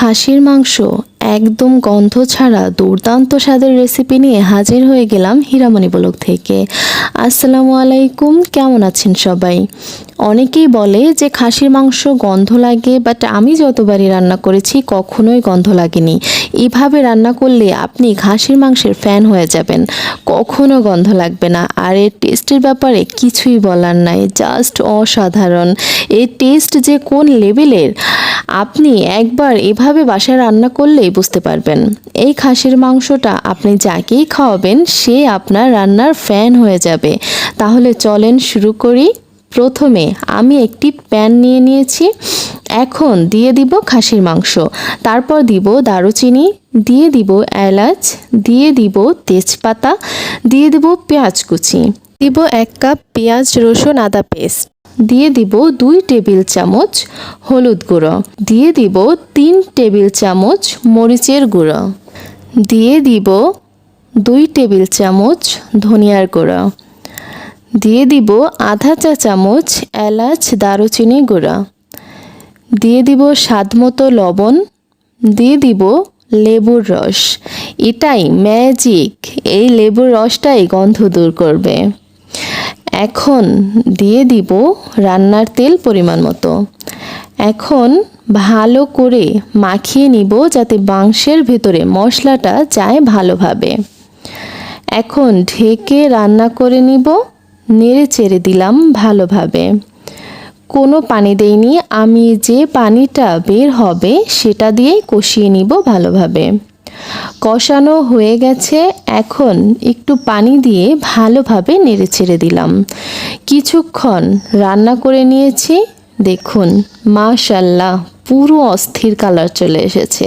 খাসির মাংস একদম গন্ধ ছাড়া দুর্দান্ত স্বাদের রেসিপি নিয়ে হাজির হয়ে গেলাম হীরামণি ব্লগ থেকে। আসসালামু আলাইকুম, কেমন আছেন সবাই? অনেকেই বলে যে খাসির মাংস গন্ধ লাগে, বাট আমি যতবারই রান্না করেছি কখনোই গন্ধ লাগেনি। এভাবে রান্না করলে আপনি খাসির মাংসের ফ্যান হয়ে যাবেন, কখনো গন্ধ লাগবে না। আর এর টেস্টের ব্যাপারে কিছুই বলার নাই, জাস্ট অসাধারণ। এর টেস্ট যে কোন লেভেলের আপনি একবার এভাবে বাসায় রান্না করলেই বুঝতে পারবেন। এই খাসির মাংসটা আপনি যাকেই খাওয়াবেন সে আপনার রান্নার ফ্যান হয়ে যাবে। তাহলে চলেন শুরু করি। প্রথমে আমি একটি প্যান নিয়ে নিয়েছি। এখন দিয়ে দিব খাসির মাংস, তারপর দিব দারুচিনি, দিয়ে দিব এলাচ, দিয়ে দিব তেজপাতা, দিয়ে দিব পেঁয়াজ কুচি, দিব 1 কাপ পেঁয়াজ রসুন আদা পেস্ট, দিয়ে দিব 2 টেবিল চামচ হলুদ গুঁড়ো, দিয়ে দিব 3 টেবিল চামচ মরিচের গুঁড়ো, দিয়ে দিব 2 টেবিল চামচ ধনিয়ার গুঁড়ো, দিয়ে দিব আধা চা চামচ এলাচ দারুচিনি গুঁড়া, দিয়ে দিব স্বাদমতো লবণ, দিয়ে দিব লেবুর রস। এটাই ম্যাজিক, এই লেবুর রসটাই গন্ধ দূর করবে। এখন দিয়ে দিব রান্নার তেল পরিমাণ মতো। এখন ভালো করে মাখিয়ে নিব যাতে মাংসের ভেতরে মশলাটা যায় ভালোভাবে। এখন ঢেকে রান্না করে নিব, নেড়ে চেড়ে দিলাম ভালোভাবে। কোনো পানি দেইনি, আমি যে পানিটা বের হবে সেটা দিয়েই কষিয়ে নিব ভালোভাবে। কষানো হয়ে গেছে, এখন একটু পানি দিয়ে ভালোভাবে নেড়ে ছেড়ে দিলাম। কিছুক্ষণ রান্না করে নিয়েছি, দেখুন মাশাআল্লাহ পুরো অস্থির কালার চলে এসেছে।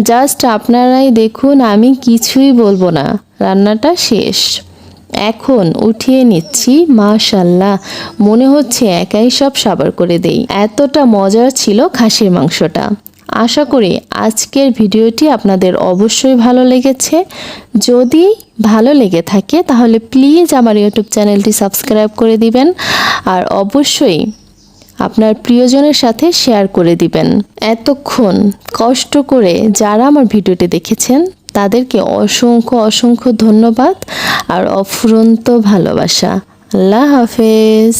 জাস্ট আপনারাই দেখুন, আমি কিছুই বলবো না, রান্নাটা শেষ। এখন উঠিয়ে নিচ্ছি। মাশাআল্লাহ, মনে হচ্ছে একাই সব সাবার করে দেই, এতটা মজার ছিল খাসির মাংসটা। আশা করি আজকের ভিডিওটি আপনাদের অবশ্যই ভালো লেগেছে। যদি ভালো লেগে থাকে তাহলে প্লিজ আমার ইউটিউব চ্যানেলটি সাবস্ক্রাইব করে দিবেন, আর অবশ্যই আপনার প্রিয়জনের সাথে শেয়ার করে দিবেন। এতক্ষণ কষ্ট করে যারা আমার ভিডিওটি দেখেছেন তাদেরকে অসংখ্য অসংখ্য ধন্যবাদ আর অফুরন্ত ভালোবাসা। আল্লাহ হাফেজ।